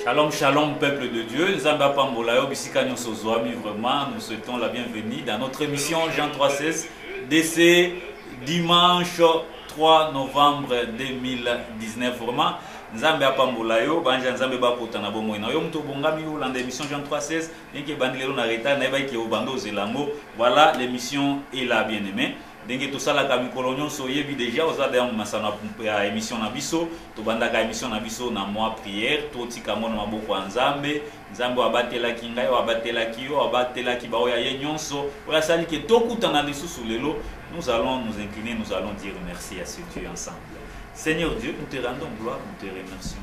Shalom, shalom, peuple de Dieu. Nzamba Pambolayo, Bisika Nyosozwami, vraiment, nous souhaitons la bienvenue dans notre émission Jean 3.16, DC, dimanche 3 novembre 2019. Vraiment, Nzamba Pambolayo, Banja Nzamba Bakota na Bomo. Na yo mto bongami dans l'émission Jean 3.16, bien que Bandilero Nareta, Neba qui au bando Zelango. Voilà, l'émission est là, bien aimé. Dengue tout ça la kamikolonyon soyebi déjà aux adhérents masana émission na biso to bandaka émission na biso na mois prière to tika mona maboko nzambe nzambe abatela kingai abatela kiyo abatela kibao ya yenyonso ola sali ke tokuta na lisusu lelo nous allons nous incliner, nous allons dire merci à ce Dieu ensemble. Seigneur Dieu, nous te rendons gloire, nous te remercions.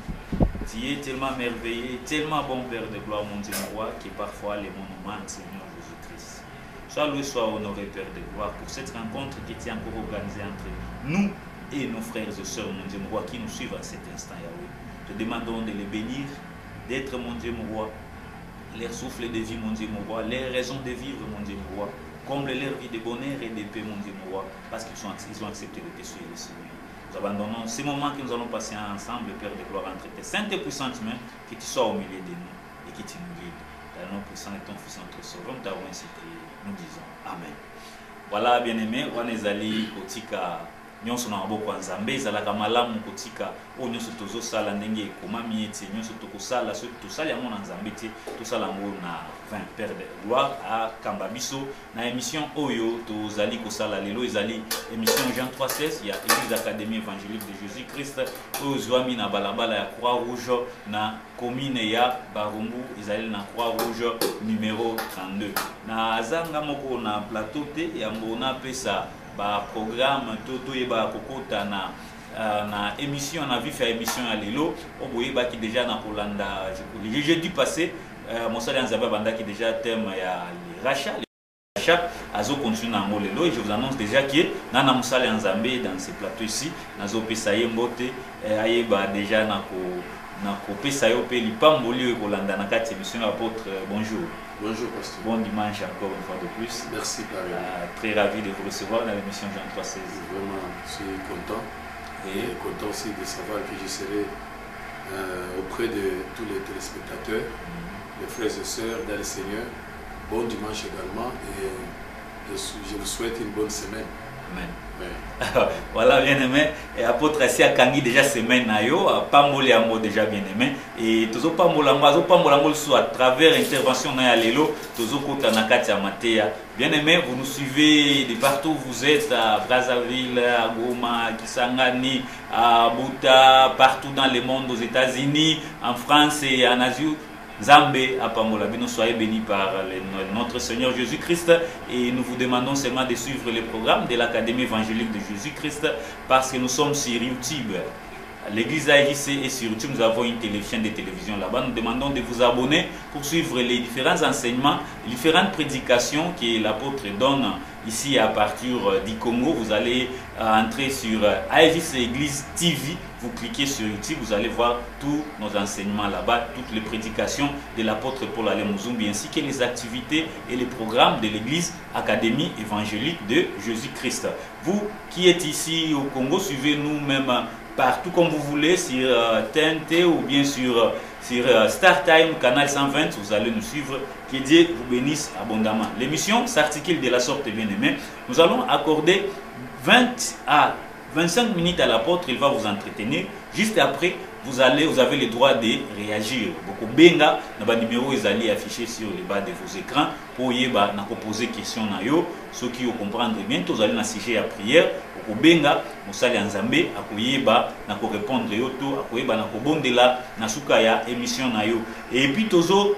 Tu es tellement merveilleux, tellement bon Père de gloire, mon Dieu, mon roi, que parfois les mots nous manquent, Seigneur Jésus-Christ. Sois loué, sois honoré, Père de gloire, pour cette rencontre qui est encore organisée entre nous et nos frères et sœurs, mon Dieu, mon roi, qui nous suivent à cet instant, Yahweh. Te demandons de les bénir, d'être, mon Dieu, mon roi, leur souffle de vie, mon Dieu, mon roi, leur raison de vivre, mon Dieu, mon roi. Comble leur vie de bonheur et de paix, mon Dieu, mon roi, parce qu'ils ont accepté de te suivre, Seigneur. Nous abandonnons ces moments que nous allons passer ensemble, Père de gloire, entre tes saintes et puissantes mains, que tu sois au milieu de nous et que tu nous guides. Dans le nom puissant de ton Fils, notre Sauveur, nous t'avons ainsi prié. Nous disons Amen. Voilà, bien-aimés, on est allé au Tika. Nyonso na maboko ya Nzambe ezalaka malamu kotika o nyonso tozosala ndenge ekomami ete nyonso tokosala soki tosala yango na Nzambe te tosala yango na 20 Père de gloire akamba biso na émission oyo tozali kosala lelo ezali émission Jean 3.16 ya Église Académie Évangélique de Jésus-Christ oyo zwami na balabala ya Croix-Rouge na commune ya Barumbu ezali na Croix-Rouge numéro 32 na azanga moko na plateau te yango na pesa ba programme toto yeba kokota na émission na vif ya émission ya lelo oboyeba ki déjà na kolanda le jeudi passé mosala Nzambe banda ki déjà thème ya rachat azo continue na lelo et je vous annonce déjà que na mosala Nzambe dans ce plateau ici nazo pesa ye mbote ayeba déjà na pesa yo pe lipamboli e kolanda na kati émission apôtre bonjour. Bonjour, pasteur. Bon dimanche encore une fois de plus. Merci, Père. Très ravi de vous recevoir dans l'émission Jean 3.16. Vraiment, je suis content. Et content aussi de savoir que je serai auprès de tous les téléspectateurs, les frères et sœurs dans le Seigneur. Bon dimanche également. Et je vous souhaite une bonne semaine. Amen. Ouais. Voilà, bien aimé. Et apôtre Assia Kangi déjà semaine na yo, pamboli amo déjà bien aimé. Et tozo pambolango soit à travers intervention na ya lelo, tozo kota na kati ya Matéa. Bien aimé, vous nous suivez de partout où vous êtes, à Brazzaville, à Goma, à Kisangani, à Buta, partout dans le monde, aux États-Unis, en France et en Asie. Zambé à Pambola, soyez bénis par notre Seigneur Jésus-Christ et nous vous demandons seulement de suivre les programmes de l'Académie évangélique de Jésus-Christ parce que nous sommes sur YouTube. L'église AJC est sur YouTube, nous avons une chaîne de télévision là-bas. Nous demandons de vous abonner pour suivre les différents enseignements, les différentes prédications que l'apôtre donne ici à partir du Congo. Vous allez entrer sur AJC Église TV, vous cliquez sur YouTube, vous allez voir tous nos enseignements là-bas, toutes les prédications de l'apôtre Paul Alemuzumbi ainsi que les activités et les programmes de l'église Académie évangélique de Jésus-Christ. Vous qui êtes ici au Congo, suivez-nous même partout comme vous voulez sur TNT ou bien sur StarTime, canal 120, vous allez nous suivre. Que Dieu vous bénisse abondamment. L'émission s'articule de la sorte, bien aimé. Nous allons accorder 20 à 25 minutes à l'apôtre, il va vous entretenir. Juste après, vous avez le droit de réagir. Beaucoup benga, na numéro ils allaient afficher sur le bas de vos écrans pour yeba na poser question na yo. Ceux qui comprendre bien, vous allez na sujet à prière. Beaucoup benga, musali Nzambe akoyeba na ko répondre yo to akoyeba na ko bondela na suka ya émission na yo. Et puis tozo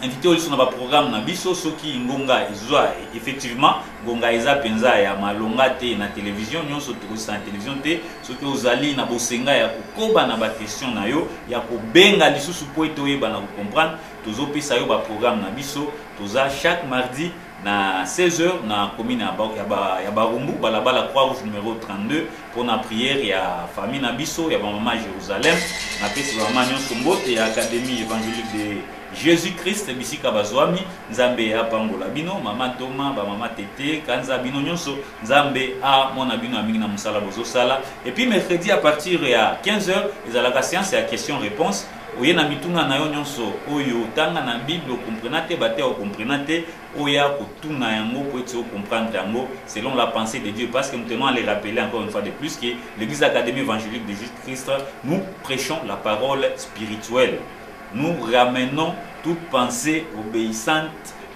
invité au sur notre programme na biso soki ngonga ezwa effectivement ngonga eza penza ya malonga te na télévision nyonso tokosa na télévision te soki ozali na bosenga ya kokoba na ba question na yo ya kobenga lisusu po etoyeba na comprendre tozopesa yo ba programme na biso toza chaque mardi na 16h na commune ya Barumbu balabala Croix-Rouge numéro 32 pour na prière ya famille na biso ya maman Jérusalem na pesi maman nyonso mbote ya Académie évangélique de Jésus-Christ bisika bazwami nzambe apambola bino mama Toma ba mama Tete kanza bino nyonso nzambe a mona bino amingi na musala bozo sala. Et puis mercredi à partir ya 15h ezalaka séance ya question-réponse. Oye na mituna na yo nyonso oyo tanga na Bible comprenate bate o comprenate oya kotuna yango pour être comprendre yango selon la pensée de Dieu, parce que nous tenons à les rappeler encore une fois de plus que l'église académie évangélique de Jésus-Christ, nous prêchons la parole spirituelle. Nous ramenons toute pensée obéissante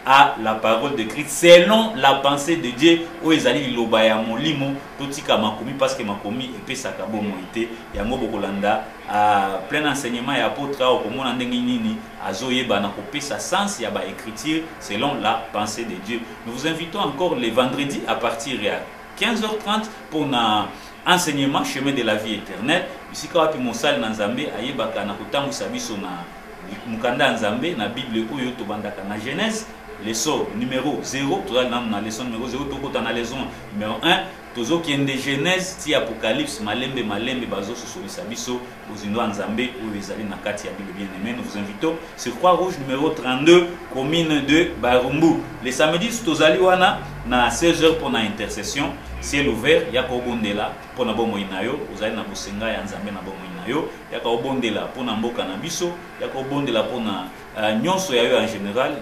à la parole de Christ selon la pensée de Dieu. Oezali lobaya molimo totika makomi parce que makomi epesaka bomo ite yango bokolanda à plein enseignement ya apôtre au komona ndenge nini azoyeba na kopesa sens ya ba écriture selon la pensée de Dieu. Nous vous invitons encore les vendredis à partir de 15h30 pour na enseignement chemin de la vie éternelle. Ici ka wapi mosali na Nzambe ayebaka na kotambwisa biso na mukanda Nzambe na Bible oyo tobandaka na Genèse leçon numéro 0, tu as la leçon numéro 0, tu as la leçon numéro 1, tozo qui est de Genèse, ti Apocalypse, malembe, bazo, sous sabiso, aux Indo Nzambe, ou les alliés Nakati, Bible bien aimé. Nous vous invitons sur Croix-Rouge numéro 32, commune de Barumbu. Les samedis, tous aliwana, na 16h pour la intercession, ciel ouvert, yako bondela, pour na bomo inayo, vous allez na bosenga ya Nzambe na bomo inayo, yako bondela pour na mboka na biso, yako bondela pour na nyonso ya yo en général,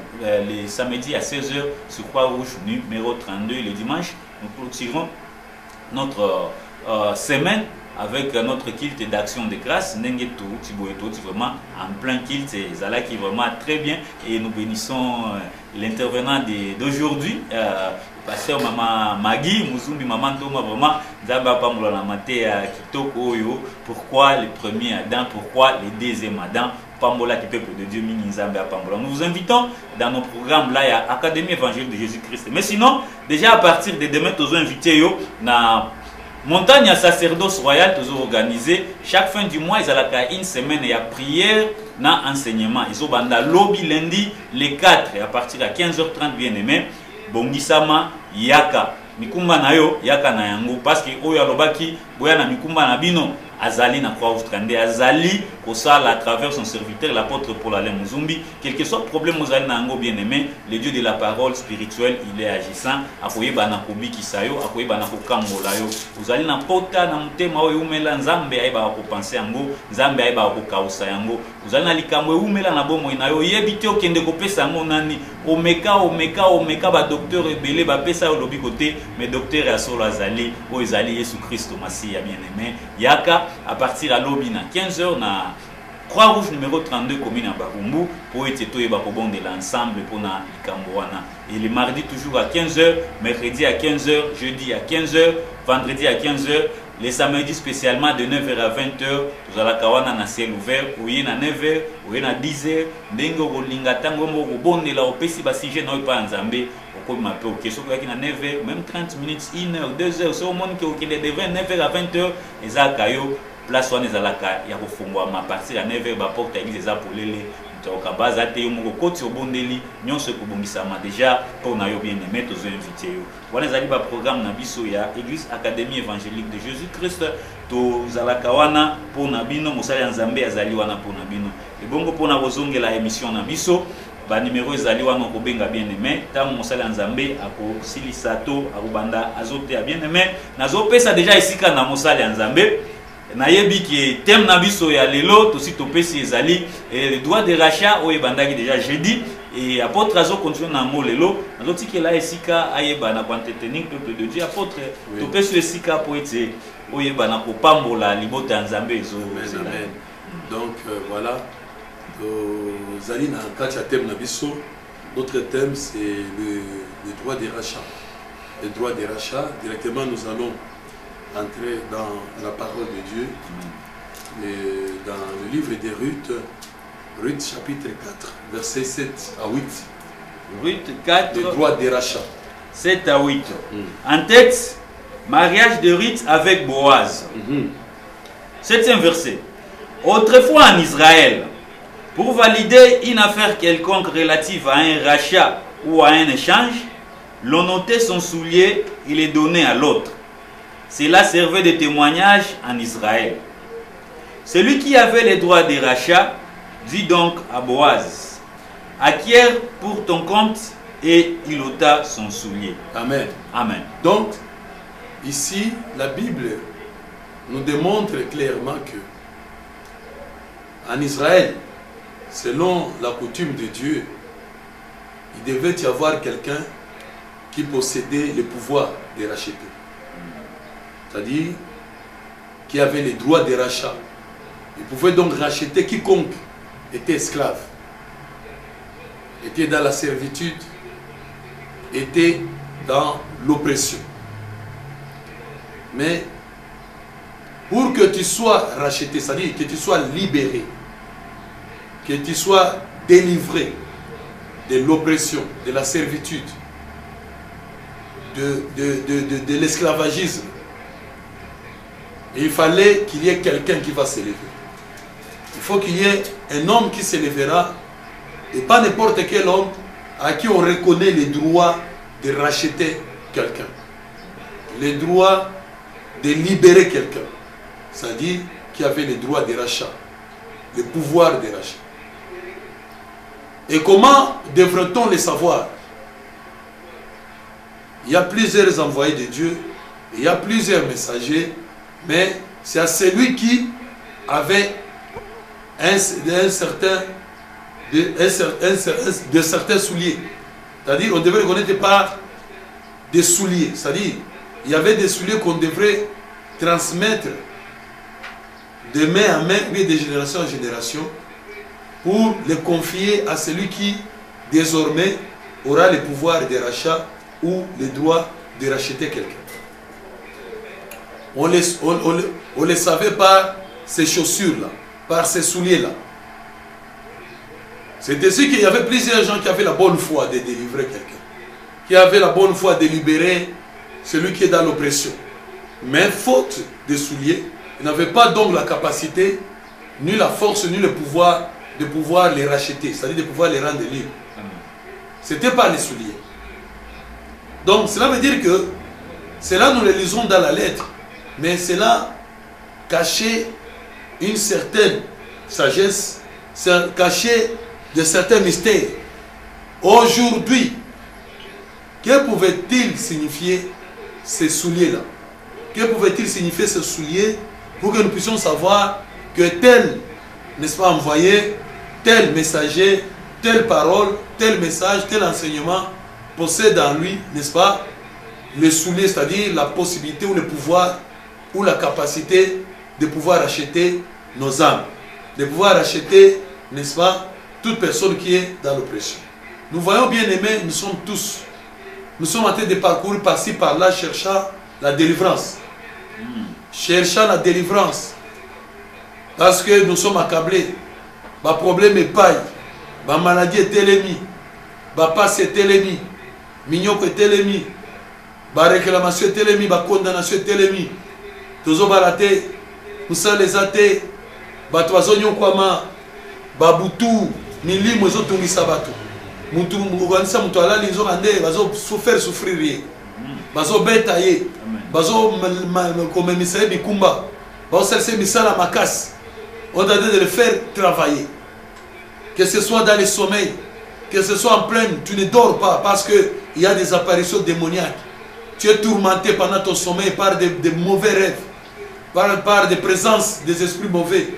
les samedis à 16h sur Croix-Rouge numéro 32, le dimanche, nous clôturons notre semaine avec notre culte d'action de grâce, Nengeto, Tiboeto, vraiment en plein culte, et Zala qui vraiment très bien, et nous bénissons l'intervenant d'aujourd'hui, pasteur Maman Magui, Muzumbi Maman Toma, vraiment, Zaba Pamoula Mate Kitoko Oyo, pourquoi le premier Adam, pourquoi le deuxième Adam, Pambola qui peuple de Dieu, Mini Nzambe à Pambola. Nous vous invitons dans nos programmes là, il y a Académie évangélique de Jésus-Christ. Mais sinon, déjà à partir de demain, nous avons invité na montagne à sacerdoce royal, nous avons organisé chaque fin du mois, ils ont une semaine, il y a prière, na enseignement. Ils ont banda lobby lundi, les 4, et à partir de 15h30, bien aimé, Bongisama, Yaka. Mikumba na yo, Yaka na yango, parce que Oya Lobaki, Boya na Mikumba na Bino. Azali na Croix-Rouge Trandé, Azali Kosala à travers son serviteur, l'apôtre Paul Alain Muzumbi, quel que soit le problème, Ozali Nango bien aimé, le Dieu de la parole spirituelle, il est agissant. Akoye banakobi kisayo, akoye banakokambo layo. Ozali na pota na mutema oyo umela Nzambe aiba ko penser yango, Nzambe aiba ko kausa yango. Ozali na likambo umela na bomo inayo, yebite okende ko pesa ngo nani, omeka ba docteur ebele ba pesa yo lobi côté, mais docteur ya solo azali, o ezali Yesu Christ Masia bien aimé. Yaka à partir à l'Obina 15h na Croix-Rouge numéro 32 commune à Barumbu pour être tout de l'ensemble pour na Likamboana. Et le mardi toujours à 15h, mercredi à 15h, jeudi à 15h, vendredi à 15h, les samedis spécialement de 9h à 20h, nous allons kawana na ciel ouvert, ou y na 9h, ou y na 10h, dengo rolinga tango mo bonde la opesi ba sujet na pa Nzambe. Comme un peu au question qui na 9h, même 30 minutes, 1h, 2h, c'est au monde qui est de 29h à 20h, et ça caillou place on est à la ca ya kofungwa ma partir à 9h ba porte église za polele toka baza te yo moko koti obondeli nyonso ko bongisama déjà pour na yo bien aimé to zo invité yo wana zali ba programme na biso ya église académie évangélique de Jésus-Christ to zalaka wana pour na bino mosali Nzambe azali wana pour na bino et bongo pour na bozongela émission na biso ba numéro ezali wana ko benga bien aimé tam mosali Nzambe ako silisa to akobanda azote ya bien aimé nazo pesa déjà esika na mosali Nzambe na yebi ki thème na biso ya lelo to si to pesi ezali le droit de rachat o ebandaki déjà jeudi et apôtre azo continue na mo lelo nazo tikela esika ayeba na entretenir peuple de Dieu apôtre to pesi esika po ete o yeba na ko pambola libota Nzambe ezo amen. Donc voilà zali na kati ya thème na biso notre thème c'est le droit de rachat. Le droit de rachat directement nous allons entrer dans la parole de Dieu et dans le livre de Ruth chapitre 4 versets 7 à 8. Ruth 4 le droit de rachat 7 à 8. En tête, mariage de Ruth avec Boaz. 7e verset. Autrefois en Israël, pour valider une affaire quelconque relative à un rachat ou à un échange, l'on ôtait son soulier et le donnait à l'autre. Cela servait de témoignage en Israël. Celui qui avait les droits de rachat dit donc à Boaz, acquiert pour ton compte et il ôta son soulier. Amen. Amen. Donc, ici, la Bible nous démontre clairement que en Israël, selon la coutume de Dieu, il devait y avoir quelqu'un qui possédait le pouvoir de racheter. C'est-à-dire qui avait les droits de rachat. Il pouvait donc racheter quiconque était esclave, était dans la servitude, était dans l'oppression. Mais pour que tu sois racheté, c'est-à-dire que tu sois libéré, que tu sois délivré de l'oppression, de la servitude, de l'esclavagisme, il fallait qu'il y ait quelqu'un qui va s'élever. Il faut qu'il y ait un homme qui s'élèvera, et pas n'importe quel homme à qui on reconnaît les droits de racheter quelqu'un, les droits de libérer quelqu'un, c'est-à-dire qui avait les droits de rachat, le pouvoir de rachat. Et comment devrait-on les savoir? Il y a plusieurs envoyés de Dieu, il y a plusieurs messagers, mais c'est à celui qui avait de certains souliers. C'est-à-dire, on devait reconnaître par des souliers. C'est-à-dire, il y avait des souliers qu'on devrait transmettre de main en main, mais de génération en génération, pour les confier à celui qui, désormais, aura le pouvoir de rachat ou le droit de racheter quelqu'un. On les savait par ces chaussures-là, par ces souliers-là. C'est ainsi qu'il y avait plusieurs gens qui avaient la bonne foi de délivrer quelqu'un, qui avaient la bonne foi de libérer celui qui est dans l'oppression. Mais faute de souliers, ils n'avaient pas donc la capacité, ni la force, ni le pouvoir de pouvoir les racheter, c'est-à-dire de pouvoir les rendre libres. C'était pas les souliers. Donc cela veut dire que, cela nous le lisons dans la lettre, mais cela cachait une certaine sagesse, cachait de certains mystères. Aujourd'hui, que pouvait-il signifier ces souliers-là? Que pouvait-il signifier ces souliers pour que nous puissions savoir que tel, n'est-ce pas, envoyé, tel messager, telle parole, tel message, tel enseignement possède en lui, n'est-ce pas, le soulier, c'est-à-dire la possibilité ou le pouvoir ou la capacité de pouvoir acheter nos âmes, de pouvoir acheter, n'est-ce pas, toute personne qui est dans l'oppression. Nous voyons, bien aimés, nous sommes en train de parcourir par-ci, par-là, cherchant la délivrance. Cherchant la délivrance. Parce que nous sommes accablés. Le problème est paille. La maladie est télémie. La passe est télémie. Mignoko est télémie. La réclamation est télémie. La condamnation est télémie. Tozo balate. Moussa les athées. La toison yokwama. La boutou. Milimu ezo tungisa batu. Mutu muganisa mutu alali ezo ande. Bazo souffrir. Bazo betaye. Bazo comme misère bikumba. Bazo serse misala makas. On a de le faire travailler. Que ce soit dans le sommeil, que ce soit en pleine, tu ne dors pas parce qu'il y a des apparitions démoniaques. Tu es tourmenté pendant ton sommeil par des mauvais rêves, par des présences des esprits mauvais,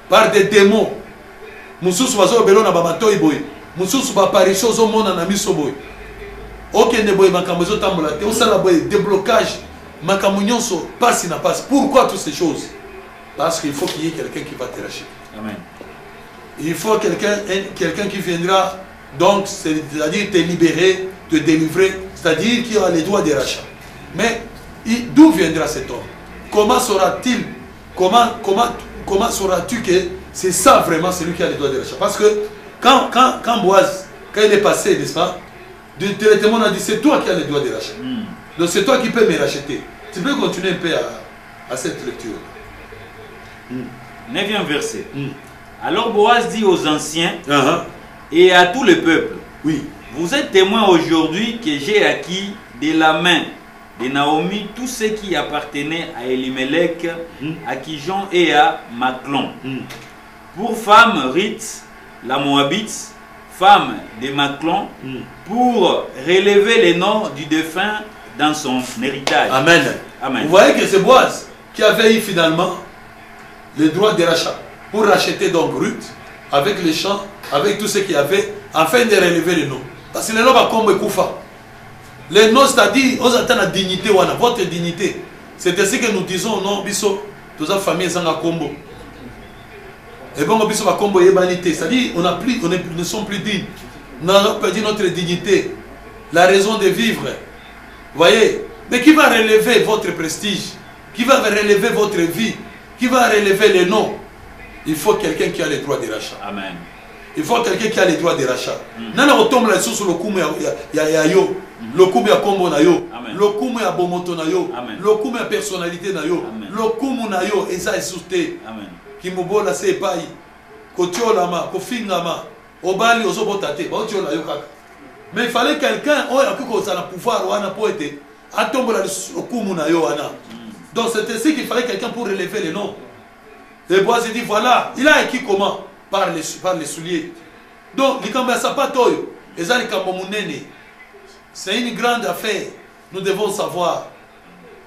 par des démons. Moussous bazo belona bamatoi boy. Moussous ba apparition zo mona na miso boy. Okende boy makambo zo tambola te osala boy déblocage makambo nyonso passe na passe. Pourquoi toutes ces choses? Parce qu'il faut qu'il y ait quelqu'un qui va te racheter. Amen. Il faut quelqu'un qui viendra, donc, c'est-à-dire te libérer, te délivrer, c'est-à-dire qui a les droits de rachat. Mais d'où viendra cet homme? Comment saura-t-il, comment sauras-tu que c'est ça vraiment celui qui a les droits de rachat? Parce que quand Boaz, quand il est passé, n'est-ce pas, directement on a dit c'est toi qui as les droits de rachat. Donc c'est toi qui peux me racheter. Tu peux continuer un peu à cette lecture. 9e verset. Alors Boaz dit aux anciens et à tout le peuple, oui, vous êtes témoins aujourd'hui que j'ai acquis de la main de Naomi tout ce qui appartenait à Elimelech, à Kijon et à Maclon. Pour femme Rith, la Moabite, femme de Maclon, pour relever les noms du défunt dans son héritage. Amen. Amen. Vous voyez que c'est Boaz qui avait eu finalement le droit de rachat pour racheter donc Ruth avec les champs, avec tout ce qu'il y avait, afin de relever les noms. Parce que les noms va comme Koufa. Les noms, c'est-à-dire, on attend la dignité, votre dignité. C'est ainsi que nous disons, non, biso, toute la famille est en combo. Et bon, biso va combo humanité. C'est-à-dire, on ne sommes plus dignes. Nous avons perdu notre dignité, la raison de vivre. Vous voyez? Mais qui va relever votre prestige? Qui va relever votre vie? Qui va relever les noms? Il faut quelqu'un qui a les droits de rachat. Amen. Il faut quelqu'un qui a les droits de rachat. Nana retombe la sur le kumu ya yo, le kumu ya kombo na yo, le kumu ya bomoto na yo, le kumu ya personnalité na yo, le kumu na yo eza esuté. Amen. Ki mobola se pai, kotiolama, kofingama, obali ozobotate, ba otiola yo kaka. Mais il fallait quelqu'un qui a le pouvoir wana po ete atombola le kumu na yo wana. Donc c'est ainsi qu'il fallait quelqu'un pour relever les noms. Et Boaz dit voilà, il a écrit comment? Par les souliers. Donc, c'est une grande affaire. Nous devons savoir.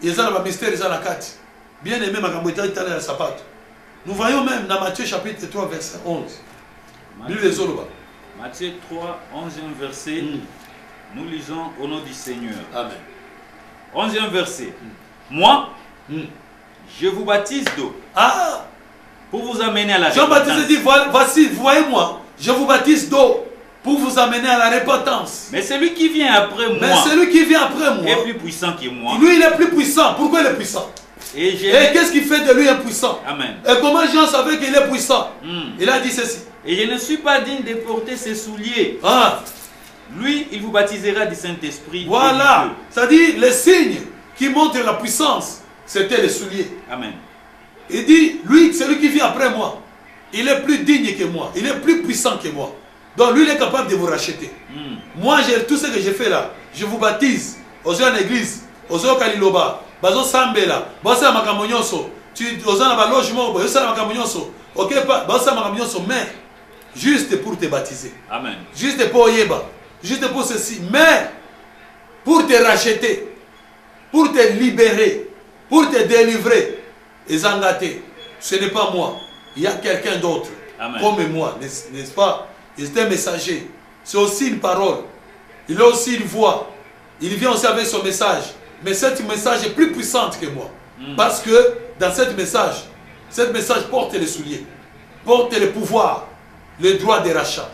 Bien aimé, nous voyons même dans Matthieu chapitre 3, verset 11. Matthieu 3, 11e verset. Nous lisons au nom du Seigneur. Amen. 11e verset. Moi, je vous baptise d'eau. Ah! Pour vous amener à la repentance. Jean-Baptiste dit, voici, voyez-moi, je vous baptise d'eau pour vous amener à la repentance. Mais celui qui vient après moi, est plus puissant que moi. Lui, il est plus puissant. Pourquoi il est puissant? Et qu'est-ce qui fait de lui impuissant? Amen. Et comment Jean savait qu'il est puissant? Il a dit ceci. Et je ne suis pas digne de porter ses souliers. Ah. Lui, il vous baptisera du Saint-Esprit. Voilà. C'est-à-dire, les signes qui montrent la puissance, c'était les souliers. Amen. Il dit, lui, celui qui vient après moi, il est plus digne que moi, il est plus puissant que moi. Donc lui, il est capable de vous racheter. Moi, tout ce que j'ai fait là, je vous baptise aux yeux en église, aux yeux Kaliloba, Bazo Sambela, Basa Makamonyoso, aux yeux en logement, Basa Makamonyoso, ok, Basa Makamonyoso, mais juste pour te baptiser. Amen. Juste pour Yeba, juste pour ceci, mais pour te racheter, pour te libérer, pour te délivrer. Et Zangaté, ce n'est pas moi, il y a quelqu'un d'autre comme moi, n'est-ce pas? Il est un messager, c'est aussi une parole, il a aussi une voix, il vient aussi avec son message, mais cette message est plus puissante que moi, parce que dans cette message porte les souliers, porte le pouvoir, le droit de rachat.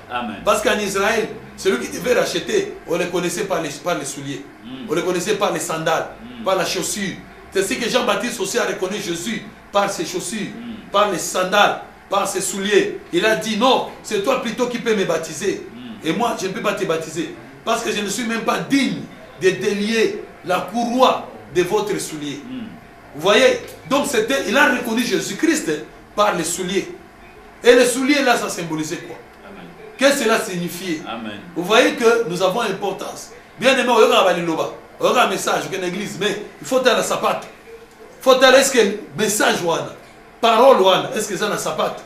Parce qu'en Israël, celui qui devait racheter, on le connaissait par les souliers, on le connaissait par les sandales, par la chaussure. C'est ce que Jean-Baptiste aussi a reconnu Jésus par ses chaussures, par les sandales, par ses souliers. Il a dit non, c'est toi plutôt qui peux me baptiser. Et moi, je ne peux pas te baptiser. Parce que je ne suis même pas digne de délier la courroie de votre soulier. Vous voyez? Donc il a reconnu Jésus-Christ par les souliers. Et les souliers là, ça symbolisait quoi? Qu'est-ce que cela signifiait? Vous voyez que nous avons importance. Bien aimé, on va on a un message dans l'église, mais il faut aller à la sapate. Il faut aller, est-ce que le message, parole, est-ce que ça a la sapate?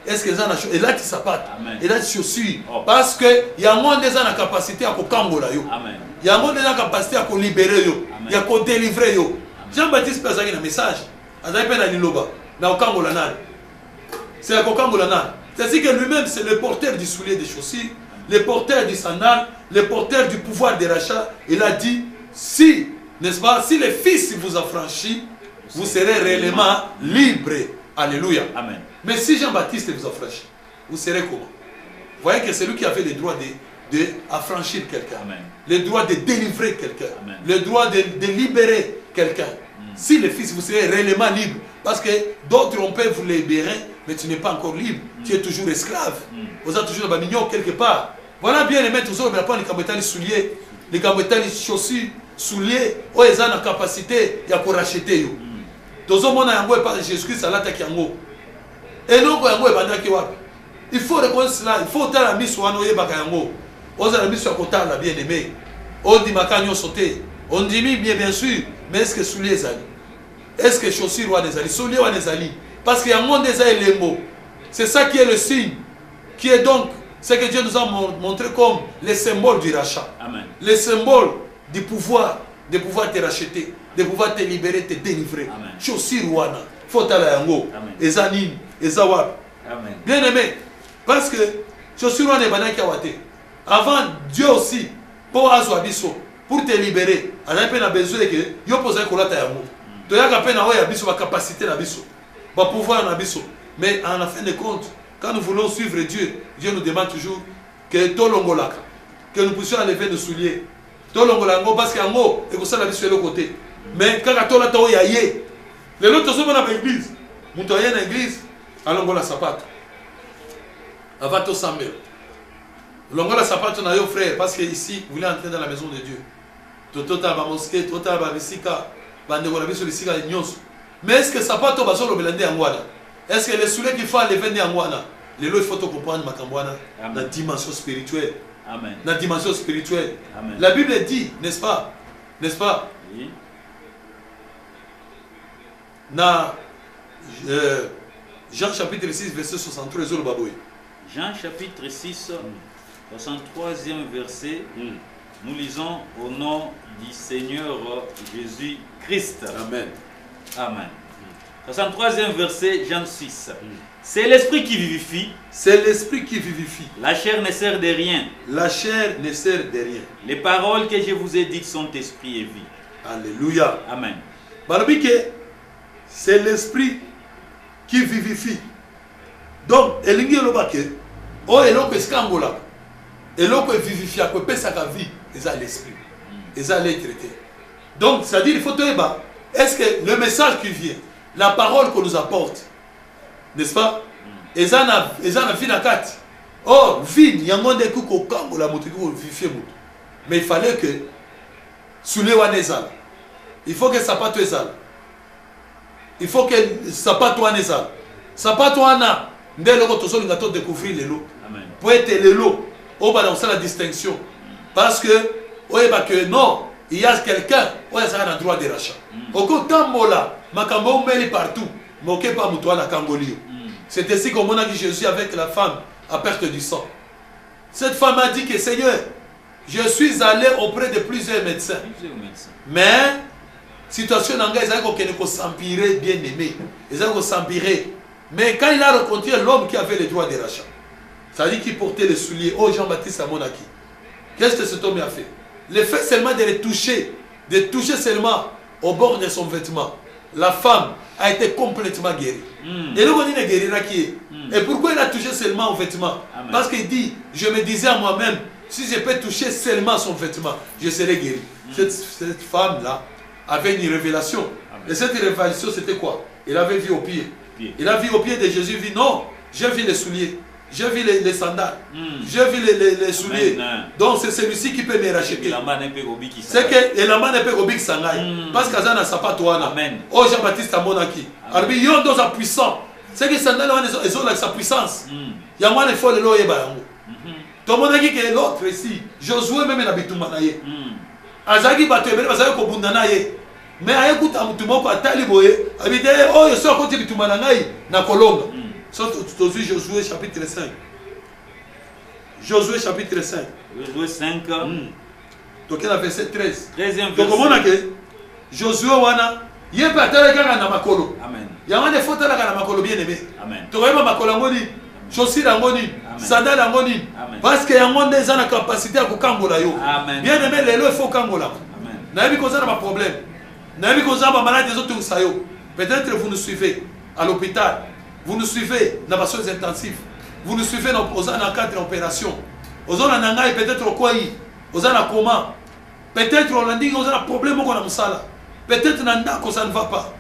Est-ce que ça a la chaussure? Et là, tu sapate. Et là, tu chaussures. Parce qu'il y a moins de gens la capacité à cambola. Il y a moins de gens la capacité à libérer. Il y a qu'à délivrer. Jean-Baptiste peut avoir un message. C'est à cambola. C'est-à-dire que lui-même, c'est le porteur du soulier des chaussures, le porteur du sandal, le porteur du pouvoir des rachats. Il a dit, si, n'est-ce pas, si le Fils vous affranchit, vous serez réellement libre. Alléluia. Amen. Mais si Jean-Baptiste vous affranchit, vous serez comment? Vous voyez que c'est lui qui avait le droit d'affranchir quelqu'un, le droit de délivrer quelqu'un, le droit de libérer quelqu'un. Si le Fils, vous serez réellement libre. Parce que d'autres, on peut vous libérer, mais tu n'es pas encore libre. Tu es toujours esclave. Vous êtes toujours mignon quelque part. Voilà bien les maîtres, vous avez les camboutales souliers, les camboutales chaussures, souliers, où ils ont la capacité de racheter. Dans un monde, Jésus-Christ a l'attaqué. Et non, il faut reconnaître cela. Il faut faire la mise sur un oeil. On a la mise sur un côté, la bien aimé. On dit macanio sauté. On dit bien sûr. Mais est-ce que souliers les alliés? Est-ce que chaussures ou des alliés? Souliers ou des alliés? Parce qu'il y a un monde des alliés les mots. C'est ça qui est le signe. Qui est donc ce que Dieu nous a montré comme les symboles du rachat. Amen. Les symboles du pouvoir, de pouvoir te racheter, de pouvoir te libérer, te délivrer. Chaussure wana, fotala yango, ezanin, ezawab. Amen. Bien aimé, parce que chaussure wana banaki awate. Avant Dieu aussi, pour abiso, pour te libérer, on a besoin que yo pose un kolata yango. Tu as peine à abiso la capacité d'abiso, va pouvoir d'abiso. Mais en fin de compte, quand nous voulons suivre Dieu, Dieu nous demande toujours que tolongolaka, que nous puissions enlever nos souliers. Tolongolango parce qu'en haut, et que ça la vie sur le côté. Mais quand on a tola yaye, les autres sont dans l'église. Montoyer dans l'église, alongo la sapato. Avato sambe. Longo la sapato na yo frère parce que ici vous voulez entrer dans la maison de Dieu. Totota ba mosquée, totota ba bisika, bande ko la biso bisika nyonso. Mais est-ce que sapato ba solo belande angwana? Est-ce que les souliers qu'il faut enlever ni angwana? Les lois il faut comprendre makambwana la dimension spirituelle. Amen. Dans la dimension spirituelle. Amen. La Bible dit, n'est-ce pas? N'est-ce pas? Oui. Dans Jean chapitre 6, verset 63, Jean chapitre 6, 63e verset, nous lisons au nom du Seigneur Jésus-Christ. Amen. Amen. 63e verset, Jean 6. C'est l'esprit qui vivifie. C'est l'esprit qui vivifie. La chair ne sert de rien. La chair ne sert de rien. Les paroles que je vous ai dites sont esprit et vie. Alléluia. Amen. C'est l'esprit qui vivifie. Donc, elingi lobake, o eloko eskangola, eloko vivifia ko pesa ka vie, c'est l'esprit. Et ça l'être traité. Donc, c'est-à-dire il faut te eba, est-ce que le message qui vient, la parole qu'on nous apporte, n'est-ce pas? Et ça na vie na kati. Oh, vie, yango de kuko kango la moto ko vivifie moto. Mais il fallait que sous les wanezal. Il faut que sapato ezal. Il faut que sapato wanezal. Sapato wana ndelo ko tosoli ngato découvrir lelo. Amen. Pour être lelo, on va dans la distinction parce que oyeba que non, il y a quelqu'un où il y a un droit de rachat. Oko tambola, makambo meli partout. Moke pas mutwana kangolio. C'est ainsi comme on a dit Jésus avec la femme à perte du sang. Cette femme a dit que Seigneur, je suis allé auprès de plusieurs médecins. Mais situation dans laquelle ils ont s'empirer bien aimé. Ils ont s'empirer. Mais quand il a rencontré l'homme qui avait le droit de rachat, ça dit qu'il portait les souliers. Oh Jean-Baptiste Amonaki. Qu'est-ce que cet homme a fait? Le fait seulement de toucher seulement au bord de son vêtement. La femme a été complètement guérie. Et le monde est guéri qui. Et pourquoi il a touché seulement au vêtement? Amen. Parce qu'il dit, je me disais à moi-même, si je peux toucher seulement son vêtement, je serai guéri. Cette femme-là avait une révélation. Amen. Et cette révélation, c'était quoi? Il avait vu au pied. Il a vu au pied de Jésus, il dit non, j'ai vu les souliers. J'ai vu les sandales, j'ai vu les souliers. Donc c'est celui-ci qui peut me racheter. C'est que la main n'est pas Robik Sangai. Parce que ça n'a pas toi. Oh Jean-Baptiste Amonaki. Alors il y a deux puissants. C'est que les sandales ont sa puissance. Il y a moins de fois le loyer. Tout le monde a dit que l'autre ici, Josué même la bitumanaye. Azagi batebele bazaki ko bundanaye. Mais ayekuta mutumo ko ataliboye, abite oh yo so ko bitumanaye na kolonga. Josué chapitre 5. Josué chapitre 5. Josué 5. Donc il a verset 13. 13e verset. Donc comment on a que Josué wana yé patala kaka na makolo. Amen. Yama de fota la kana makolo bien aimé. Amen. To yeba makolo ngoni, chaussure ngoni, sandale ngoni. Parce que yango des ana capacité à kokangola yo. Amen. Bien aimé lelo il faut kangola. Amen. Na yebi koza na ba problème. Na yebi koza ba malade des autres sayo. Peut-être vous nous suivez à l'hôpital. Vous nous suivez dans les soins intensifs. Vous nous suivez dans le cadre d'opération. Vous avez peut-être au quoi. Vous avez comment. Peut-être on a dit que vous avez un problème qu'on a musala. Peut-être que ça ne va pas.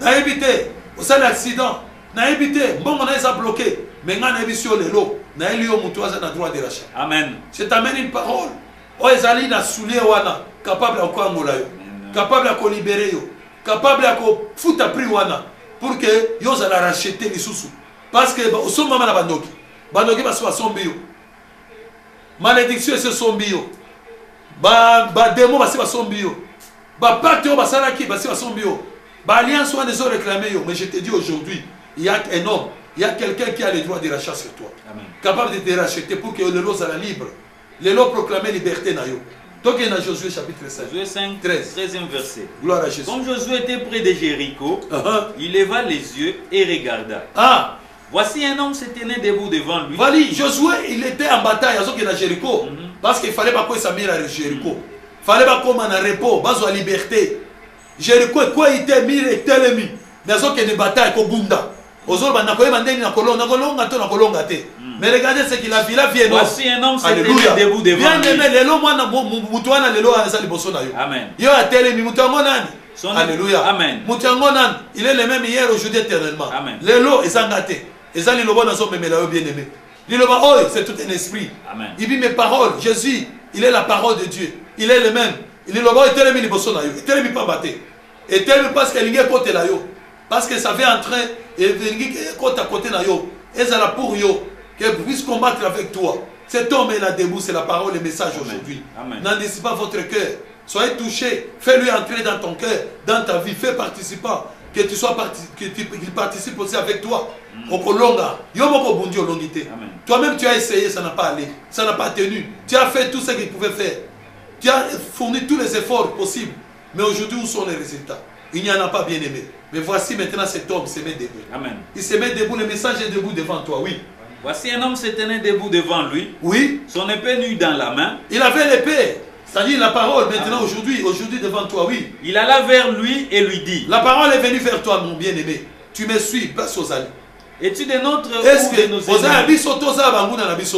N'a évité. Vous avez un accident. N'a évité. Bon, on a ça bloqué. Mais on a évité les lots. N'a évité le droit de rachat. Amen. Je t'amène une parole. Oh, ils allaient dans soulier wana. Capable de quoi capable de libérer. Capable de foutre à prix wana. Pour que vous allez racheter les sous. Parce que au son moment la bandoki. Bandoki va se faire son bio. Malédiction c'est son bio. Ba démon va se faire son bio. Ba pacte va se faire son bio. Ba alliance va les réclamer. Mais je te dis aujourd'hui, il y a un homme, il y a quelqu'un qui a le droit de rachat sur toi. Amen. Capable de te racheter pour que le lot soit libre. Le lot proclamer liberté. Donc il y a Josué chapitre 5. Josué 5, 13e verset. Gloire à Jésus. Comme Josué était près de Jéricho, il leva les yeux et regarda. Voici un homme se tenait debout devant lui. Voilà, Josué, il était en bataille à Jéricho. Parce qu'il fallait pas que ça mire à Jéricho. Il fallait pas qu'on en repos, base à liberté. Jéricho, quoi il était mis et tel mais il y a une bataille au Bunda. Mais regardez ce qu'il a vu. Voici un homme se tenait debout devant lui. Amen. Alléluia. Amen. Il est le même hier, aujourd'hui, éternellement. Amen. Lelo est engagé. Et ça, bien-aimé. C'est tout un esprit. Amen. Il dit mes paroles. Jésus, il est la parole de Dieu. Il est le même. Il est le bon. Il est le même. Il est pas batté. Et tel parce qu'il est côté là. Parce que ça fait entrer. Et côté à côté là. Et ça là pour yo. Qu'elle puisse combattre avec toi. Cet homme est là debout. C'est la parole, le message aujourd'hui. N'endessine pas votre cœur. Soyez touché. Fais-lui entrer dans ton cœur, dans ta vie. Fais participant. Que tu sois qu'il participe aussi avec toi. Toi-même tu as essayé, ça n'a pas allé, ça n'a pas tenu. Tu as fait tout ce qu'il pouvait faire. Tu as fourni tous les efforts possibles. Mais aujourd'hui, où sont les résultats? Il n'y en a pas, bien aimé. Mais voici maintenant cet homme se met debout. Amen. Il se met debout, le message est debout devant toi, oui. Voici un homme se tenait debout devant lui. Oui. Son épée nue dans la main. Il avait l'épée. C'est-à-dire la parole maintenant aujourd'hui devant toi, oui. Il alla vers lui et lui dit. La parole est venue vers toi, mon bien-aimé. Tu me suis, place aux alliés. Es-tu de notre ou de nos ennemis?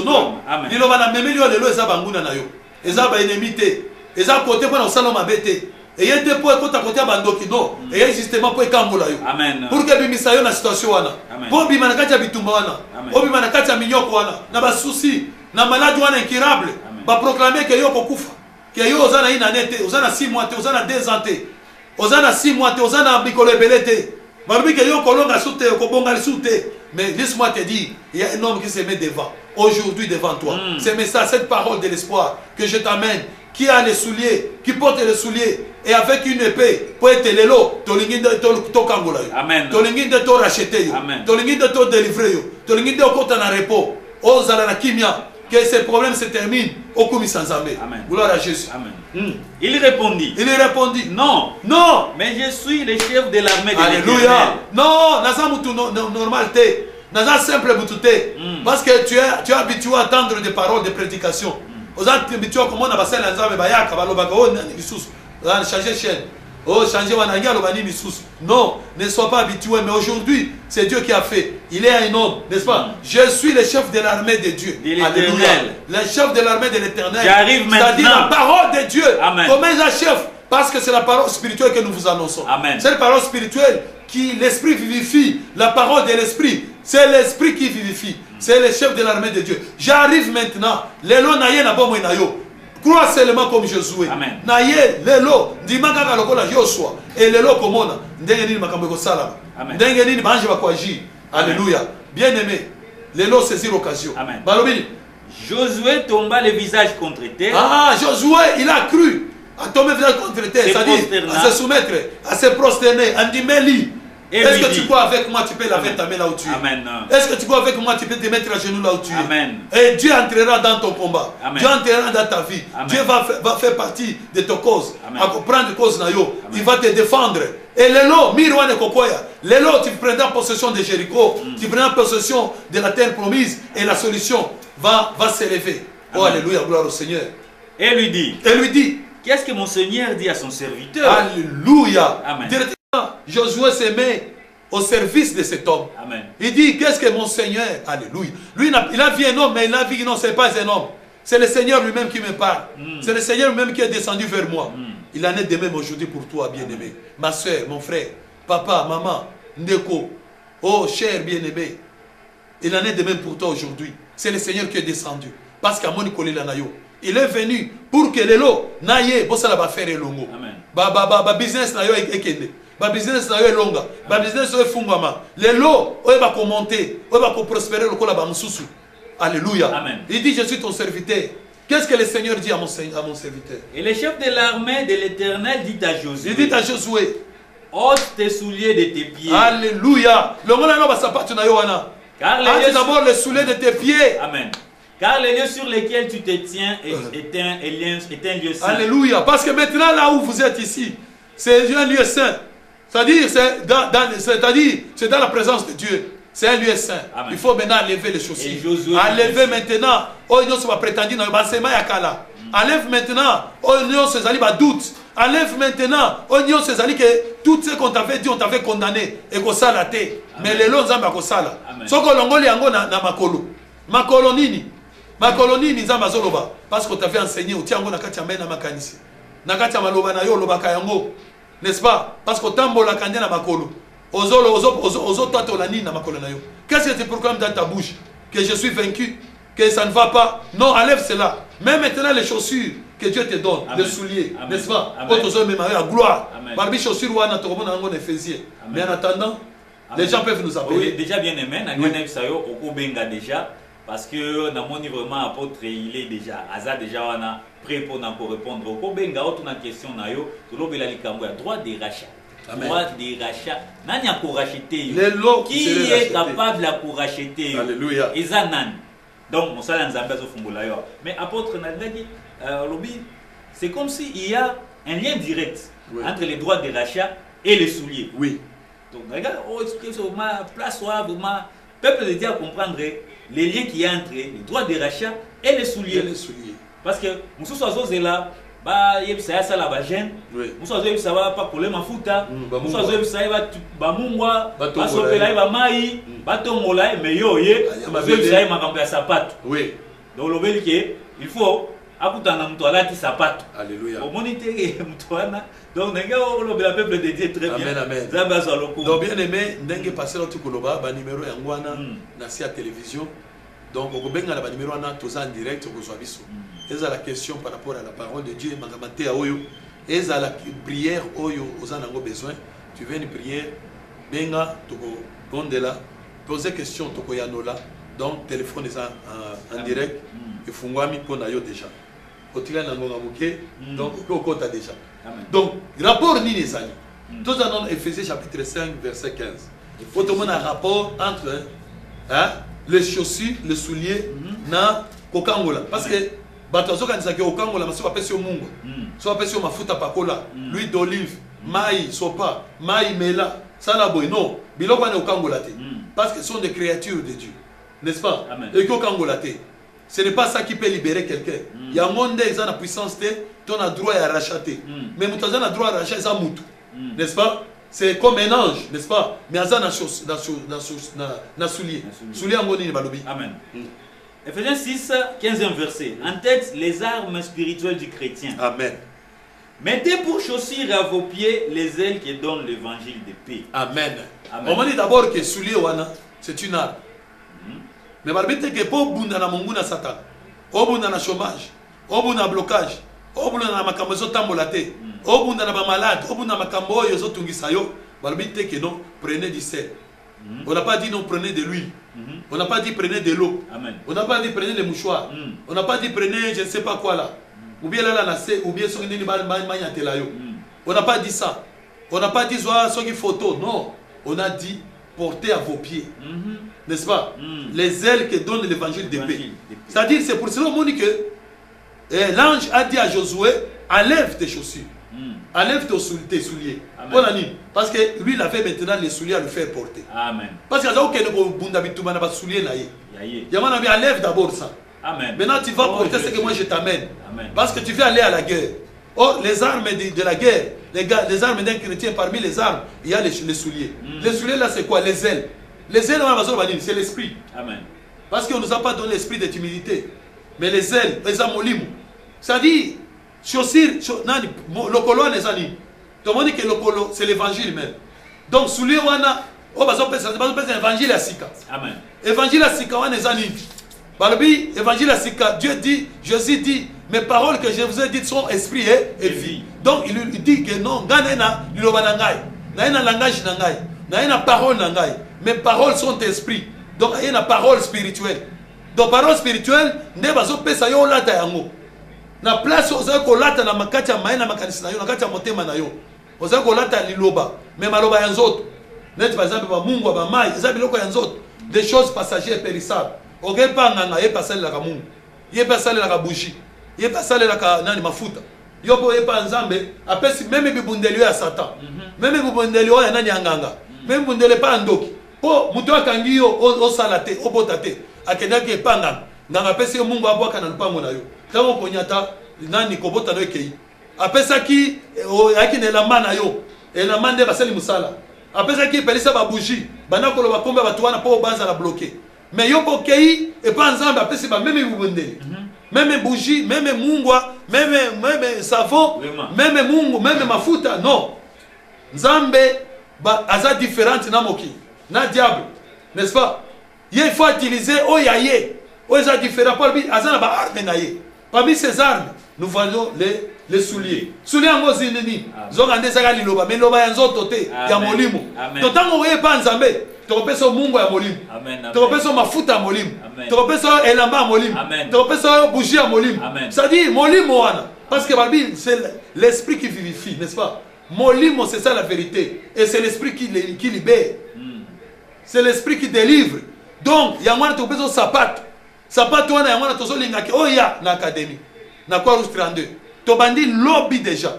Non. Amen. Il va même yo lelo eza banguna na yo. Eza ba ennemi te. Eza côté pour osala mabete. Et il y a des points côté à côté bandoki non. Et il y a justement pour kambola yo. Amen. Pour que bimisa yo na situation wana. Pour bimana kati ya bitumba wana. Pour bimana kati ya minyoko wana. Na ba souci, na maladie wana incurable. Ba proclamer que yo kokufa. Que yo ozana ina nete, ozana 6 mois te, ozana 2 ans te. Ozana 6 mois te, ozana bikolo belete. Mais laisse-moi te dire, il y a un homme qui se met devant, aujourd'hui devant toi. C'est ça, cette parole de l'espoir que je t'amène, qui a les souliers, qui porte les souliers, et avec une épée, pour être l'élo, to kangola. Amen. Tolingi de to racheter yo. Tolingi de to délivrer yo. Tolingi de ko na repos. O zala kimia. Que ces problèmes se terminent au commis sans armée. Gloire à Jésus. Amen. Il répondit. Non. Non. Mais je suis le chef de l'armée de l'Éternel. Alléluia. Non. Naza mutu normal te. Naza simple mutu te. Parce que tu es habitué à entendre des paroles de prédication. Vous êtes habitué à comment on a passé l'anzame bayaka balobaka oh nanisus. Changer chaîne. Oh, changer wananga lobani missus. Non, ne sois pas habitué. Mais aujourd'hui, c'est Dieu qui a fait. Il est un homme, n'est-ce pas? Je suis le chef de l'armée de Dieu. Alléluia. Le chef de l'armée de l'Éternel. J'arrive maintenant. C'est-à-dire la parole de Dieu. Amen. Comment il est chef? Parce que c'est la parole spirituelle que nous vous annonçons. Amen. C'est la parole spirituelle qui l'esprit vivifie. La parole de l'esprit, c'est l'esprit qui vivifie. C'est le chef de l'armée de Dieu. J'arrive maintenant. Lelo naye na bomo nayo. Crois seulement comme Josué. Amen. Naye lelo ndimaka kalokola Joshua et lelo komona ndenge nini makambo ko sala. Ndenge nini banje ba kwa ji. Alléluia. Bien-aimé, lelo saisir l'occasion. Amen. Balobi Josué tomba le visage contre terre. Ah, Josué, il a cru à tomber le visage contre terre, c'est-à-dire à se soumettre, à se prosterner, à dire Méli. Est-ce que tu crois avec moi, tu peux laver ta main là où tu es? Amen. Est-ce que tu crois avec moi, tu peux te mettre à genoux là où tu es? Amen. Et Dieu entrera dans ton combat. Amen. Dieu entrera dans ta vie. Amen. Dieu va faire partie de ta cause. Amen. À comprendre cause nayo. Il va te défendre. Et l'élo, miroane kokoya. L'élo, tu prendras possession de Jéricho. Tu prendras possession de la terre promise. Et la solution va s'élever. Oh, alléluia, gloire au Seigneur. Et lui dit. Qu'est-ce que mon Seigneur dit à son serviteur? Alléluia. Amen. Josué se met au service de cet homme. Amen. Il dit, qu'est-ce que mon Seigneur? Alléluia. Lui, il a vu un homme, mais il a vu que non, ce n'est pas un homme. C'est le Seigneur lui-même qui me parle. C'est le Seigneur lui-même qui est descendu vers moi. Il en est de même aujourd'hui pour toi, bien-aimé. Ma soeur, mon frère, papa, maman, Ndeko. Oh, cher bien-aimé. Il en est de même pour toi aujourd'hui. C'est le Seigneur qui est descendu. Parce qu'à mon Nayo, il est venu pour que les lots n'aillent pas ça va faire longo. Ba business nayo ekende. Ba business nayo elonga. Ba business nayo fungama. Les lots on va commenter, on va prospérer le kola ba mususu. Alléluia. Amen. Il dit je suis ton serviteur. Qu'est-ce que le Seigneur dit à mon serviteur? Et le chef de l'armée de l'Éternel dit à Josué. Il dit à Josué, ôte tes souliers de tes pieds. Alléluia. Le mona no ba sapatu na yo wana. d'abord les souliers de tes pieds. Amen. Car les lieux sur lesquels tu te tiens est un lieu saint. Alléluia. Parce que maintenant, là où vous êtes ici, c'est un lieu saint. C'est-à-dire, c'est dans la présence de Dieu. C'est un lieu saint. Amen. Il faut maintenant enlever les chaussures. Enlever maintenant. Oh, non, va prétendre dans le enlève maintenant. Oh, non, c'est un doute. Enlève maintenant. Oh, non, c'est que tout ce qu'on t'avait dit, on t'avait condamné. Et qu'on s'en l'a. Mais les lois, on va s'en l'a. Ce qu'on a na makolo. Makolo nini. Makolo nini nzamba zoloba. Parce qu'on t'avait enseigné. Au tiango na katiambe na makanisi. Na katiama loba na yo loba kayango. N'est-ce pas? Parce que tambo la candienne à makolo. Qu'est-ce que tu proclames dans ta bouche? Que je suis vaincu? Que ça ne va pas? Non, enlève cela. Même maintenant les chaussures que Dieu te donne, les souliers, n'est-ce pas? La gloire. Parmi les chaussures, on a un Éphésiens. Mais en attendant, les gens peuvent nous appeler. Oui, déjà bien aimé. Déjà. Parce que dans mon vraiment apôtre, il est déjà, Aza déjà on a prêt pour répondre au Kobenga, autre question nayo, tout le monde droit des rachats. Droit des rachats. Nani a pour racheter? Qui est capable de racheter? Alléluia. Ezanan. Donc mon salaire nzamba zo fungula yo. Mais apôtre Nadagi, lobby, c'est comme s'il y a un lien direct entre les droits des rachats et les souliers. Oui. Donc regarde, ma place soit vraiment peuple de Dieu à comprendre les liens qu'il y a entre les droits de rachat et les souliers. Parce que nous sommes là, il y a ça là, nous sommes là, pas coller ma fouta, nous sommes là, ba mungwa, ba sopela, ba mai, ba tongola, mais yo ye, nous sommes là, ma campagne sapato. Oui. Donc le bel qui il faut akutana mtu alati sapato. Alléluia. Au moniteur mtuana. Donc le peuple de Dieu très bien. Amen, amen. Donc bien aimé, n'engue passer l'autre koloba, ba numéro yangwana na sia télévision. Donc au benga la ba numéro na toza en direct au Zoabiso. Et ça la question par rapport à la parole de Dieu, mangamate a oyo. Et ça la prière oyo aux en besoin. Tu viens une prière, benga toko gondela, poser question toko yanola. Donc téléphone est en direct. Il faut moi mi pona yo déjà. Otila na ngonga muke. Donc au kota déjà. Donc, rapport ni les amis. Tous en Éphésiens chapitre 5, verset 15. Il faut tout le monde un rapport entre les chaussures, les souliers, na kokangola. Parce que, batazo quand ils ont kokangola, mais soit pas sur mungo, soit pas sur mafuta pakola, l'huile d'olive, maï, sopa, maï mela, ça n'a pas non. Biloko na kokangola te. Parce que ce sont des créatures de Dieu, n'est-ce pas? Et kokangola te. Ce n'est pas ça qui peut libérer quelqu'un. Il y a un monde qui a la puissance, tu as droit à racheter. Mais tu as droit à racheter ça, n'est-ce pas? C'est comme un ange, n'est-ce pas? Mais il y a un soulier. Soulier en bonne balobi. Amen. Ephésiens 6, 15e verset. En tête, les armes spirituelles du chrétien. Amen. Mettez pour chaussures à vos pieds les ailes qui donnent l'évangile de paix. Amen. On m'a dit d'abord que soulier, c'est une arme. Mais malgré que pour bunda na monguna satan, au bunda na chômage, au bunda blocage, au bunda na makambo zo tambolate, au bunda na ba malade, au bunda na makambo yo zo tungisa yo, malgré que non, prenez du sel. On n'a pas dit non, prenez de l'huile. On n'a pas dit prenez de l'eau. On n'a pas dit prenez les mouchoirs. On n'a pas dit prenez je ne sais pas quoi là. Ou bien là na se, ou bien so ni ba manyatela yo. On n'a pas dit ça. On n'a pas dit so qui photo, non. On a dit portez à vos pieds. N'est-ce pas? Les ailes que donne l'évangile de paix. C'est-à-dire, c'est pour cela que l'ange a dit à Josué, enlève tes chaussures, enlève tes souliers. Parce que lui, il avait maintenant les souliers à le faire porter. Amen. Parce qu'il y a aucun soulier. Enlève d'abord ça. Amen. Maintenant, tu vas porter ce que moi je t'amène. Parce que tu veux aller à la guerre. Or, les armes de la guerre, les armes d'un chrétien, parmi les armes, il y a les souliers. Les souliers, là, c'est quoi? Les ailes. Les ailes, c'est l'esprit. Amen. Parce qu'on ne nous a pas donné l'esprit de timidité. Mais les ailes, les amolimes. C'est-à-dire, chaussures, le colo, les amis. Tout le monde dit que le colo, c'est l'évangile même. Donc, souliers, on a, l'évangile à Sika. Amen. Évangile à Sika, on a les amis. Balobi, évangile à Sika, Dieu dit, Jésus dit, mes paroles que je vous ai dites sont esprit et vie. Donc, il dit que non, Ganena, il y a un langage, il y a une parole. Mes paroles sont esprit. Donc, il y a une parole spirituelle. Donc, parole spirituelle, ne va pas pesa yo lata yango. Na place oza ko lata na makati ya maina makanisi na yo, na kati ya motema na yo. Oza ko lata liloba, mais maloba ya nzoto. Net par exemple ba mungu ba mai, eza biloko ya nzoto. des choses passagères et périssables. Ok, pas nganga, il pas la kamungu, il pas salé la bougie, il pas salé la nani mafuta. Yo po pas nzambe, après si même bibundelio ya Satan, même bibundelio ya nani nganga, même bundele pas ndoki. Po muto akangi yo o salate, o botate, akenaki epanga, nganga pesi yo mungu abwaka na lupango na yo. Tango konyata nani kobota no ekei. Apesa ki yaki na elamba na yo, elamba nde basali musala. Apesa ki pelisa ba bougie, bana kolo bakomba batu wana po banza la bloquer. Mais yo bokei et pas nzambe apesi ba même bibundeli. Même bougie, même mungwa, même savon, même mungu, même mafuta, non. Nzambe ba aza différente na moki, na diable, n'est-ce pas? Il faut utiliser oyaye, oyaza différent par bi aza na ba arme na ye. Parmi ces armes, nous voyons les souliers. Souliers en gros zineni, zongande saka liloba, mais loba yanzo tote ya molimo. Totango oye pa nzambe. Tokopeso mungu ya molimo. Tokopeso mafuta ya molimo. Tokopeso elamba ya molimo. Tokopeso bougie ya molimo. Ça dit molimo wana parce que Bible c'est l'esprit qui vivifie, n'est-ce pas? Molimo c'est ça la vérité et c'est l'esprit qui libère. C'est l'esprit qui délivre. Donc yangwana tokopeso sapato. Sapato wana yangwana tozo lingaki oya na académie. Na quoi 32. Tobandi lobby déjà.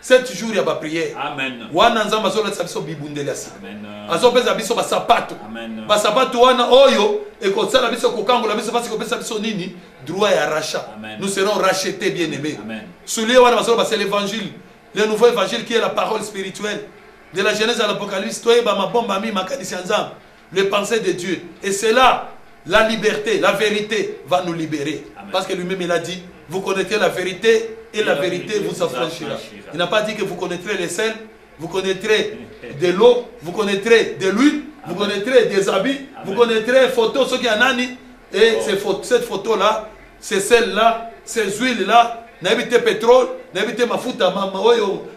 7 jours il y a ba prière. Amen. Wana nzamba zo la biso bibundeli asi. Amen. Azo pesa biso ba sapato. Amen. Ba sapato wana oyo e ko sala biso ko kangola biso parce que pesa biso nini droit ya rachat. Amen. Nous serons rachetés bien-aimés. Amen. Soulier wana baso ba c'est l'évangile, le nouveau évangile qui est la parole spirituelle de la Genèse à l'Apocalypse. Toi ba ma bomba mi makanisi nzamba. Le pensée de Dieu et c'est là la liberté, la vérité va nous libérer. Amen. Parce que lui-même il a dit vous connaîtrez la vérité et la vérité vous affranchira. Il n'a pas dit que vous connaîtrez les sels, vous connaîtrez de l'eau, vous connaîtrez de l'huile, vous connaîtrez des habits, vous connaîtrez photos, ce qui en a ni. Et cette photo-là, ces sels-là, ces huiles-là, n'habitez pétrole, n'habitez ma fouta,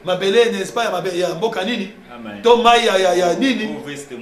ma belé, n'est-ce pas, ya mboka nini, Thomas ya nini,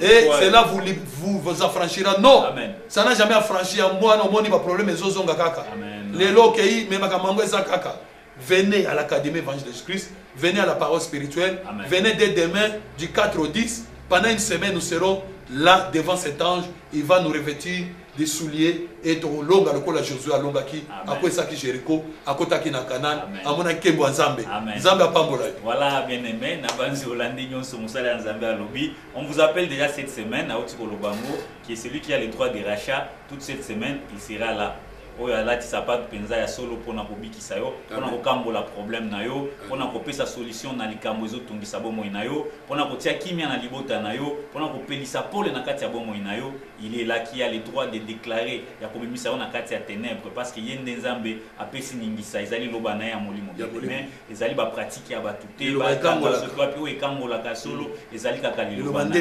et cela vous affranchira. Non, ça n'a jamais affranchi à moi, non, mon problème, les autres kaka. Les lokéi, mais ma kamango eza kaka. Venez à l'Académie Évangile de Jésus-Christ, venez à la parole spirituelle, venez dès demain du 4 au 10. Pendant une semaine, nous serons là devant cet ange. Il va nous revêtir des souliers et de longa le col à Josué à longaki, à quoi ça qui Jéricho, à côté qui na Canaan, à mon akembo Nzambe. Nzambe a pas Voilà, bien aimé, Nabanzi Hollandi Nyon Somusala Nzambe à lobby. On vous appelle déjà cette semaine à Otiko Lobango, qui est celui qui a le droit de rachat. Toute cette semaine, il sera là. Oya là tu pas penza ya solo pona kobikisa yo pona kokambola problème na yo pona kopesa solution na likambo ezo tungisa bomo na yo pona kotia kimia na libota na yo pona kopelisa pole na kati ya bomo na yo. Il est là qui a le droit de déclarer ya kobimisa yo na kati ya ténèbres parce que yende Nzambe apesi ningisa ezali loba na ya molimo mais ezali ba pratique ya batute ba kambola so toi pe ekambola ka solo ezali kaka liloba na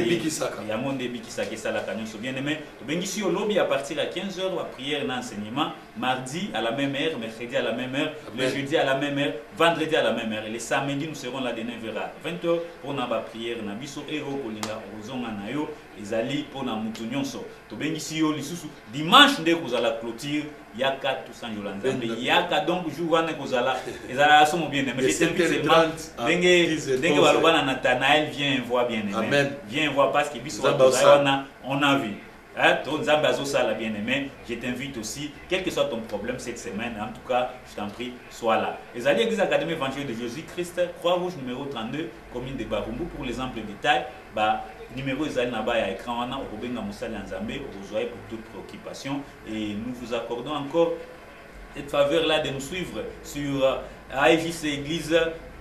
ya monde bikisa ke sala kanyon so bien aimé bengisi yo lobby à partir à 15 h la prière na enseignement. Mardi à la même heure, mercredi à la même heure, le jeudi à la même heure, vendredi à la même heure. Et les samedis, nous serons là de 9h à 20h pour la prière. Nous avons héros pour les alliés pour la moutounionso. Dimanche, nous allons la clôture. Yaka tout ça, Yaka donc, jour où nous allons la somme bien aimé. Nathanaël vient voir bien aimé. Viens voir parce que on a vu. Bien aimé, je t'invite aussi, quel que soit ton problème cette semaine, en tout cas, je t'en prie, sois là. Les alliés Église Académie Évangile de Jésus-Christ, Croix-Rouge numéro 32, commune de Barumbu, pour les amples détails, numéro Israël Naba à écran, on a Obenga Moussali Nzambe, vous aurez pour toute préoccupation, et nous vous accordons encore cette faveur-là de nous suivre sur AFJC Église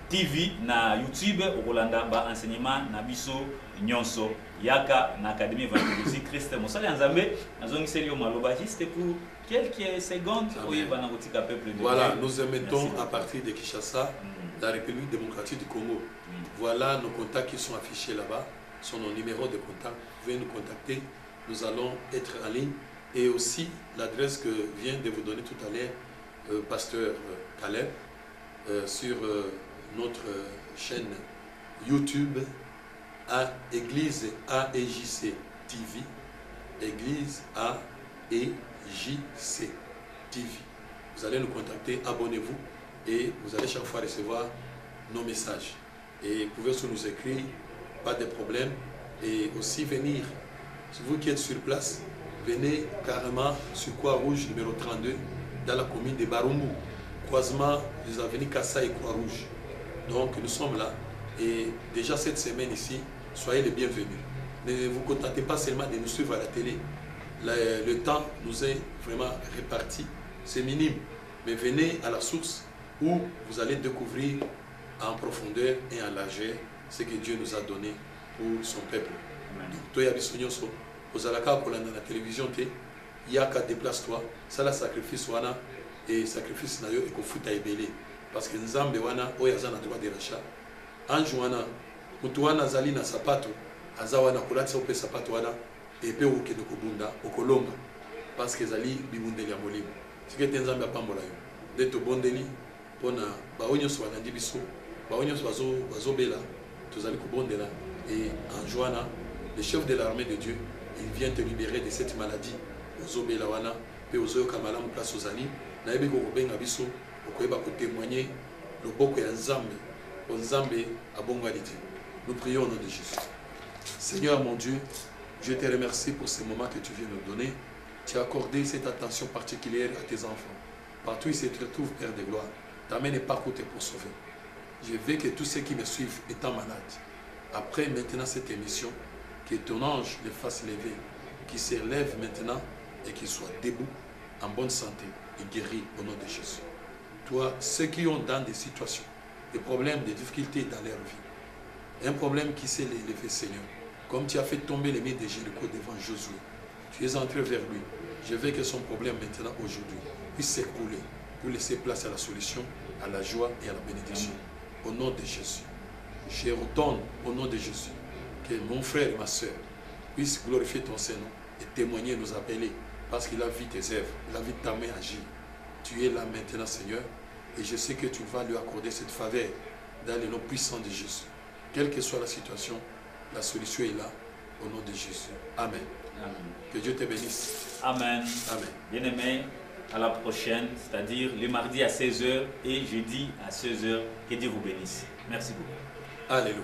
TV na YouTube, au Rolanda, enseignement, Nabiso, Nyonso. Yaka na Académie Évangile de Jésus-Christ Moussali Nzambe nazongi selio maloba juste pour quelques secondes oui banakotika peuple de voilà nous émettons à partir de Kinshasa la République démocratique du Congo. Voilà nos contacts qui sont affichés là-bas, sont nos numéros de contact. Vous pouvez nous contacter, nous allons être en ligne et aussi l'adresse que vient de vous donner tout à l'heure pasteur Caleb sur notre chaîne YouTube à Église AEJC TV, Église AEJC TV. Vous allez nous contacter, abonnez-vous et vous allez chaque fois recevoir nos messages. Et vous pouvez aussi nous écrire, pas de problème. Et aussi venir, si vous qui êtes sur place, venez carrément sur Croix-Rouge numéro 32 dans la commune de Barumbu, croisement des avenues Kassa et Croix-Rouge. Donc nous sommes là et déjà cette semaine ici, soyez les bienvenus. Ne vous contentez pas seulement de nous suivre à la télé. Le temps nous est vraiment réparti, c'est minime. Mais venez à la source où vous allez découvrir en profondeur et en largeur ce que Dieu nous a donné pour son peuple. Toi, vous allez à la télévision, il y a qu'à déplacer-toi, ça la sacrifice wana et sacrifice na yo et kofuta ebele parce que nzambe wana oyo aza na droit de rachat. Ange wana mutu wana azali na sapato aza wana kolatisa ope sapato wana epe okende kobunda okolonga parce que ezali bibundeli ya molimo sike te nzambe apambola yo nde tobondeli mpona bao nyonso balandi biso bao nyonso bazobela tozali kobondela et ange wana le chef de l'armée de Dieu il vient te libérer de cette maladie ozobela wana pe ozoyoka malamu place ozali nayebi kokobenga biso okoyeba kotémoigner loboko ya nzambe o nzambe abongwali te. Nous prions au nom de Jésus. Seigneur mon Dieu, je te remercie pour ce moment que tu viens nous donner. Tu as accordé cette attention particulière à tes enfants. Partout où ils se retrouvent, Père de gloire, ta main n'est pas courte pour sauver. Je veux que tous ceux qui me suivent étant malades, après maintenant cette émission, que ton ange les fasse lever, qu'ils se lèvent maintenant et qu'ils soient debout, en bonne santé et guéris au nom de Jésus. Toi, ceux qui ont dans des situations, des problèmes, des difficultés dans leur vie, un problème qui s'est élevé, Seigneur, comme tu as fait tomber les mains de Jéricho devant Josué, tu es entré vers lui. Je veux que son problème maintenant, aujourd'hui, puisse s'écrouler pour laisser place à la solution, à la joie et à la bénédiction. Au nom de Jésus. Je redonne au nom de Jésus que mon frère et ma soeur puissent glorifier ton Saint-Nom et témoigner, nous appeler, parce qu'il a vu tes œuvres, il a vu ta main agir. Tu es là maintenant, Seigneur, et je sais que tu vas lui accorder cette faveur dans le nom puissant de Jésus. Quelle que soit la situation, la solution est là, au nom de Jésus. Amen. Amen. Que Dieu te bénisse. Amen. Amen. Bien-aimés, à la prochaine, c'est-à-dire le mardi à 16h et jeudi à 16h. Que Dieu vous bénisse. Merci beaucoup. Alléluia.